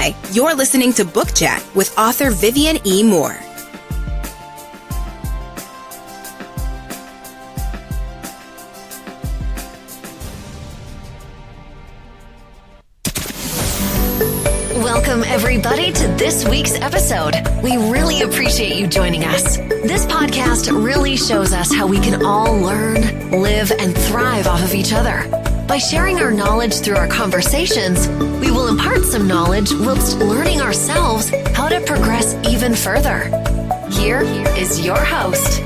Hi, you're listening to Book Chat with author Vivian E. Moore. Welcome, everybody, to this week's episode. We really appreciate you joining us. This podcast really shows us how we can all learn, live, and thrive off of each other. By sharing our knowledge through our conversations, we will impart some knowledge whilst learning ourselves how to progress even further. Here is your host.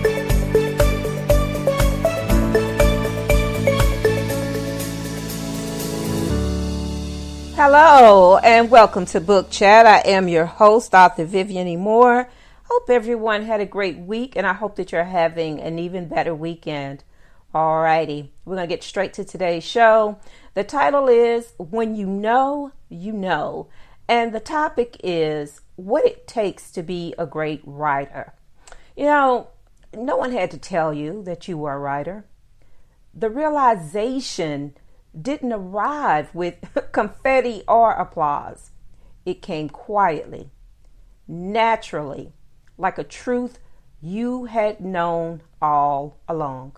Hello and welcome to Book Chat. I am your host, author Vivian E. Moore. Hope everyone had a great week and I hope that you're having an even better weekend. Alrighty, we're going to get straight to today's show. The title is When You Know, You Know. And the topic is what it takes to be a great writer. You know, no one had to tell you that you were a writer. The realization didn't arrive with confetti or applause. It came quietly, naturally, like a truth you had known all along.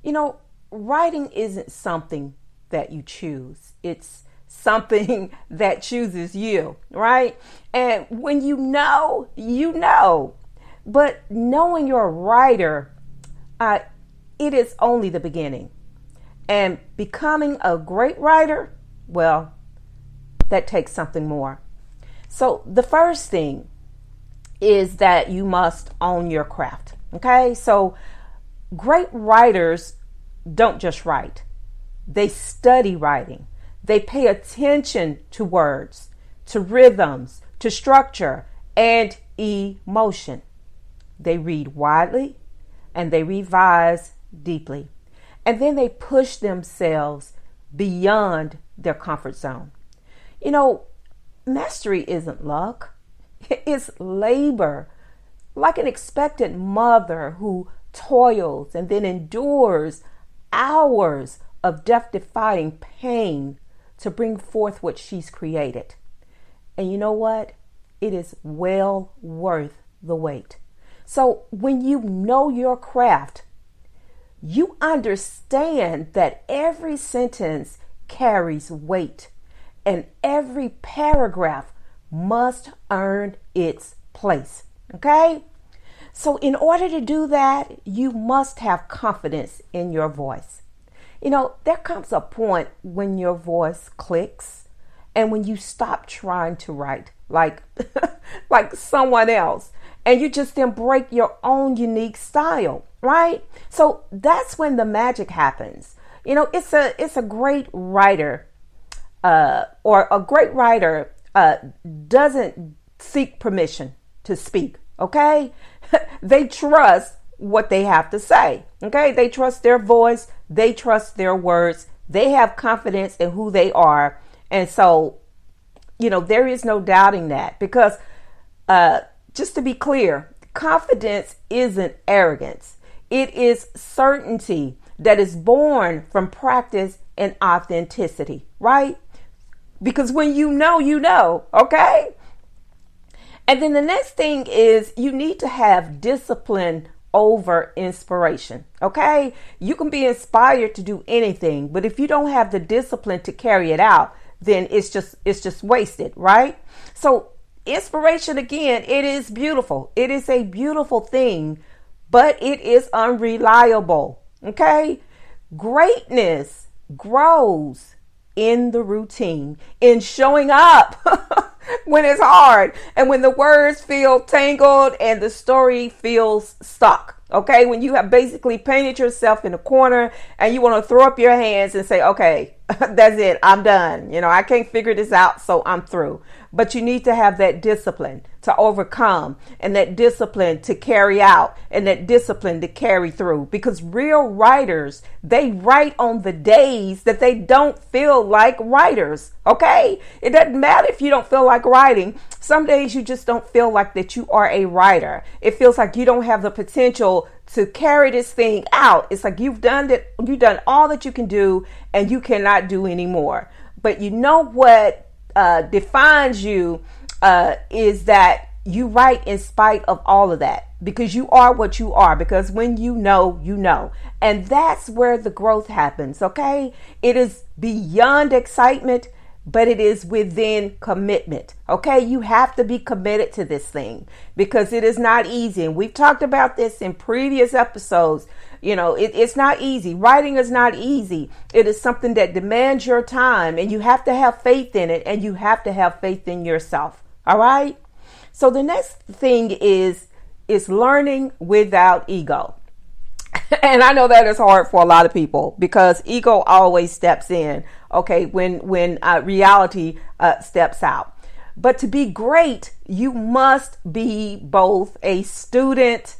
You know, writing isn't something that you choose. It's something that chooses you, right? And when you know, you know. But knowing you're a writer, it is only the beginning. And becoming a great writer, well, that takes something more. So the first thing is that you must own your craft. Okay, so great writers don't just write. They study writing. They pay attention to words, to rhythms, to structure, and emotion. They read widely and they revise deeply. And then they push themselves beyond their comfort zone. You know, mastery isn't luck. It's labor. Like an expectant mother who toils and then endures hours of death-defying pain to bring forth what she's created. And you know what? It is well worth the wait. So when you know your craft, you understand that every sentence carries weight and every paragraph must earn its place. Okay? So in order to do that, you must have confidence in your voice. You know, there comes a point when your voice clicks and when you stop trying to write like someone else and you just then break your own unique style, right? So that's when the magic happens. You know, it's a great writer or a great writer doesn't seek permission to speak. Okay, they trust what they have to say. Okay, they trust their voice. They trust their words. They have confidence in who they are. And so, you know, there is no doubting that because just to be clear, confidence isn't arrogance. It is certainty that is born from practice and authenticity, right? Because when you know, okay? And then the next thing is you need to have discipline over inspiration. Okay. You can be inspired to do anything, but if you don't have the discipline to carry it out, then it's just wasted. Right. So inspiration, again, it is beautiful. It is a beautiful thing, but it is unreliable. Okay. Greatness grows in the routine, in showing up when it's hard and when the words feel tangled and the story feels stuck. Okay, when you have basically painted yourself in a corner and you want to throw up your hands and say, okay, that's it, I'm done. You know, I can't figure this out, so I'm through. But you need to have that discipline to overcome and that discipline to carry out and that discipline to carry through. Because real writers, they write on the days that they don't feel like writers. Okay, it doesn't matter if you don't feel like writing. Some days you just don't feel like that you are a writer. It feels like you don't have the potential to carry this thing out. It's like you've done all that you can do and you cannot do anymore. But you know what defines you is that you write in spite of all of that, because you are what you are, because when you know, you know. And that's where the growth happens, okay? It is beyond excitement, but it is within commitment, okay? You have to be committed to this thing because it is not easy. And we've talked about this in previous episodes. You know, it's not easy. Writing is not easy. It is something that demands your time, and you have to have faith in it, and you have to have faith in yourself, all right? So the next thing is learning without ego. And I know that is hard for a lot of people because ego always steps in, okay, when reality steps out. But to be great, you must be both a student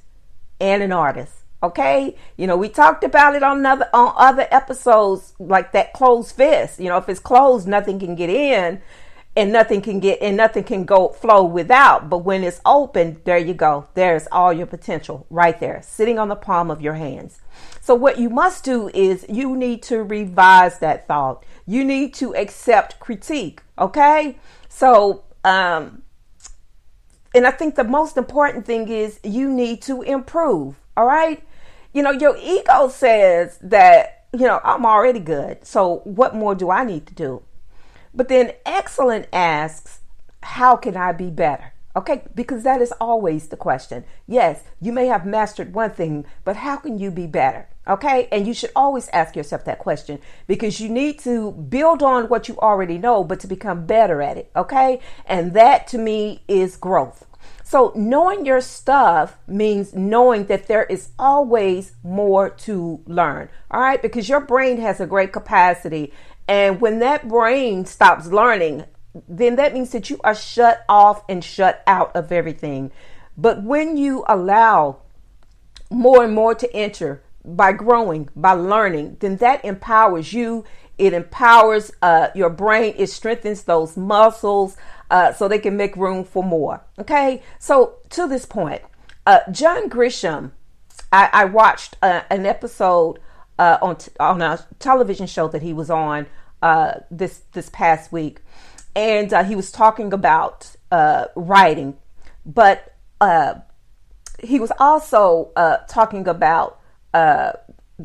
and an artist, okay? You know, we talked about it on other episodes, like that closed fist. You know, if it's closed, nothing can get in. And nothing can go flow without. But when it's open, there you go. There's all your potential right there, sitting on the palm of your hands. So what you must do is you need to revise that thought. You need to accept critique. Okay. So, and I think the most important thing is you need to improve. All right. You know, your ego says that, you know, I'm already good. So what more do I need to do? But then excellent asks, how can I be better? Okay, because that is always the question. Yes, you may have mastered one thing, but how can you be better? Okay, and you should always ask yourself that question because you need to build on what you already know, but to become better at it. Okay, and that to me is growth. So knowing your stuff means knowing that there is always more to learn. All right, because your brain has a great capacity. And when that brain stops learning, then that means that you are shut off and shut out of everything. But when you allow more and more to enter by growing, by learning, then that empowers you. It empowers your brain. It strengthens those muscles so they can make room for more. Okay. So to this point, John Grisham, I watched an episode on a television show that he was on this past week, and he was talking about writing, but he was also talking about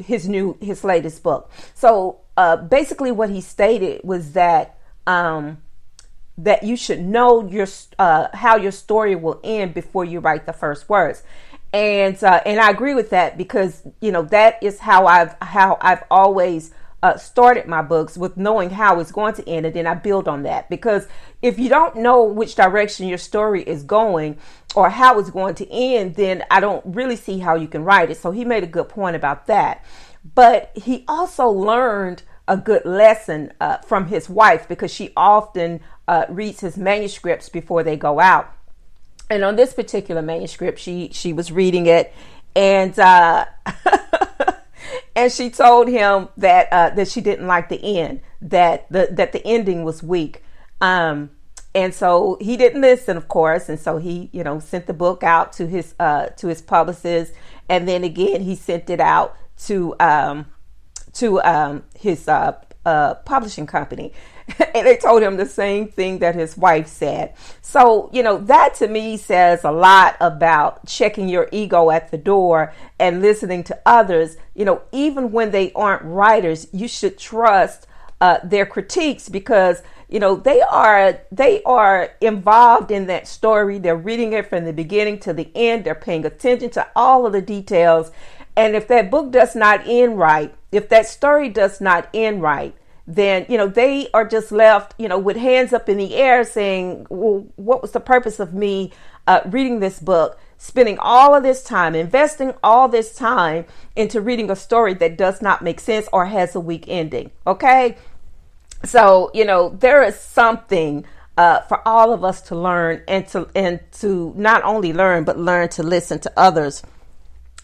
his latest book. So basically, what he stated was that that you should know how your story will end before you write the first words. And I agree with that because, you know, that is how I've always started my books, with knowing how it's going to end, and then I build on that. Because if you don't know which direction your story is going or how it's going to end, then I don't really see how you can write it. So he made a good point about that. But he also learned a good lesson from his wife, because she often reads his manuscripts before they go out. And on this particular manuscript, she was reading it, and and she told him that she didn't like the end, that the ending was weak, and so he didn't listen, of course, and so he, you know, sent the book out to his publicist, and then again he sent it out to his publishing company. And they told him the same thing that his wife said. So, you know, that to me says a lot about checking your ego at the door and listening to others. You know, even when they aren't writers, you should trust their critiques, because, you know, they are involved in that story. They're reading it from the beginning to the end. They're paying attention to all of the details. And if that book does not end right, if that story does not end right, then, you know, they are just left, you know, with hands up in the air saying, well, what was the purpose of me reading this book, spending all of this time, investing all this time into reading a story that does not make sense or has a weak ending? Okay. So, you know, there is something for all of us to learn, and to not only learn, but learn to listen to others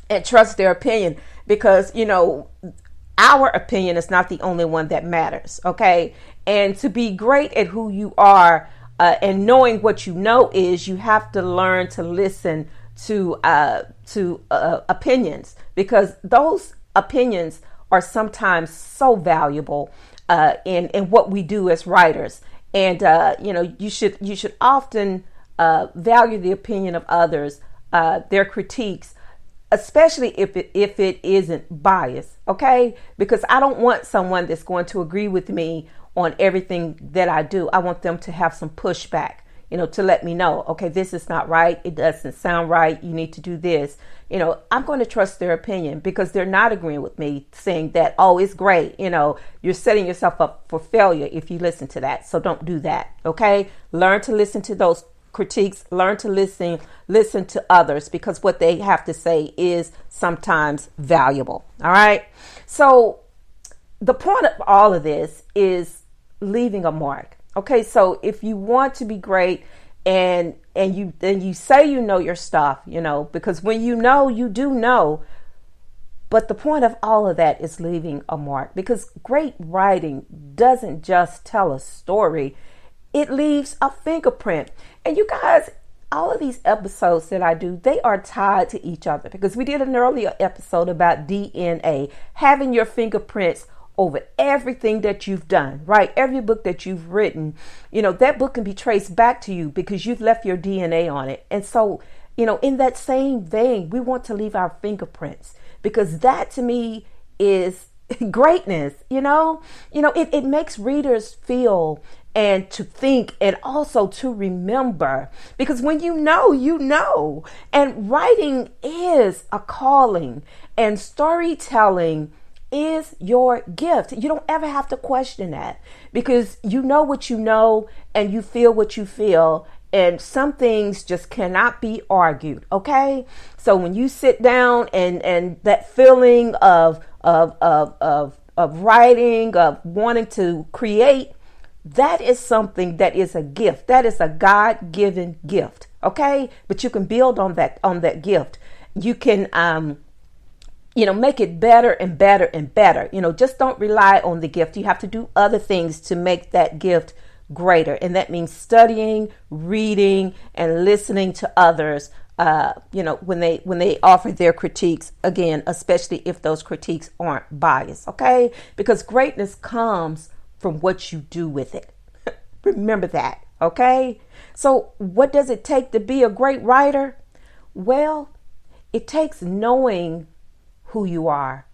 and trust their opinion, because, you know, our opinion is not the only one that matters. Okay. And to be great at who you are and knowing what you know is, you have to learn to listen to opinions, because those opinions are sometimes so valuable in what we do as writers. And, you should often value the opinion of others, their critiques, especially if it isn't biased, okay? Because I don't want someone that's going to agree with me on everything that I do. I want them to have some pushback, to let me know, okay, this is not right. It doesn't sound right. You need to do this. I'm going to trust their opinion because they're not agreeing with me saying that, oh, it's great. You're setting yourself up for failure if you listen to that. So don't do that, okay? Learn to listen to those critiques, learn to listen to others, because what they have to say is sometimes valuable. All right. So the point of all of this is leaving a mark. Okay. So if you want to be great and you say, your stuff, because when you do know, but the point of all of that is leaving a mark, because great writing doesn't just tell a story. It leaves a fingerprint. And you guys, all of these episodes that I do, they are tied to each other, because we did an earlier episode about DNA, having your fingerprints over everything that you've done, right? Every book that you've written, that book can be traced back to you because you've left your DNA on it. And so, in that same vein, we want to leave our fingerprints, because that to me is greatness. It makes readers feel and to think, and also to remember, because when you know, and writing is a calling, and storytelling is your gift. You don't ever have to question that, because you know what you know and you feel what you feel, and some things just cannot be argued. Okay, so when you sit down and that feeling of writing, of wanting to create, that is something that is a gift. That is a God-given gift. Okay, but you can build on that gift. You can make it better and better and better. Just don't rely on the gift. You have to do other things to make that gift greater. And that means studying, reading, and listening to others, when they offer their critiques, again, especially if those critiques aren't biased. Okay, because greatness comes from what you do with it. Remember that. Okay. So what does it take to be a great writer? Well, it takes knowing who you are,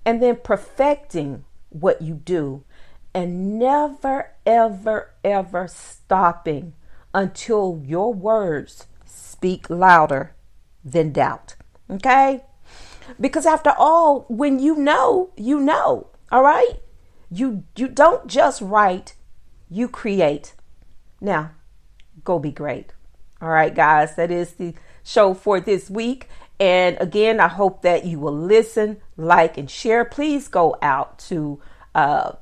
and then perfecting what you do, and never, ever, ever stopping until your words speak louder than doubt. Okay? Because after all, when you know, all right? You don't just write, you create. Now, go be great. All right, guys, that is the show for this week. And again, I hope that you will listen, like, and share. Please go out to,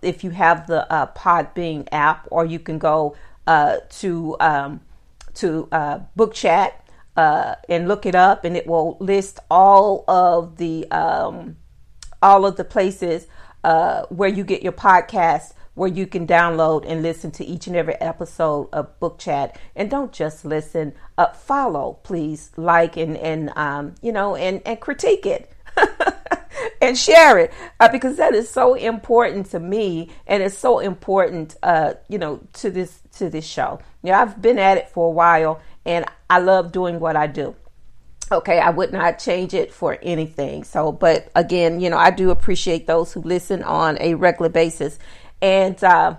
if you have the Podbean app, or you can go to Book Chat and look it up, and it will list all of the places where you get your podcast, where you can download and listen to each and every episode of Book Chat. And don't just listen, follow, please, like, and critique it and share it, because that is so important to me, and it's so important, to this show. I've been at it for a while, and I love doing what I do. Okay, I would not change it for anything. So, but again, I do appreciate those who listen on a regular basis, and I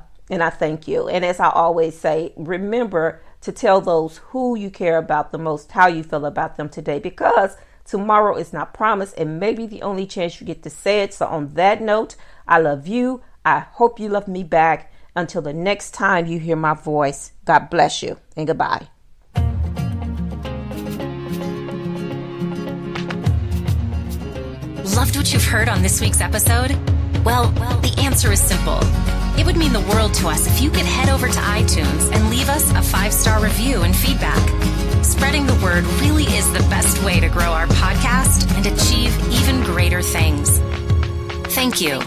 thank you. And as I always say, remember to tell those who you care about the most how you feel about them today, because tomorrow is not promised, and maybe the only chance you get to say it. So on that note, I love you. I hope you love me back. Until the next time you hear my voice, God bless you, and goodbye. Loved what you've heard on this week's episode? Well, the answer is simple. It would mean the world to us if you could head over to iTunes and leave us a 5-star review and feedback. Spreading the word really is the best way to grow our podcast and achieve even greater things. Thank you.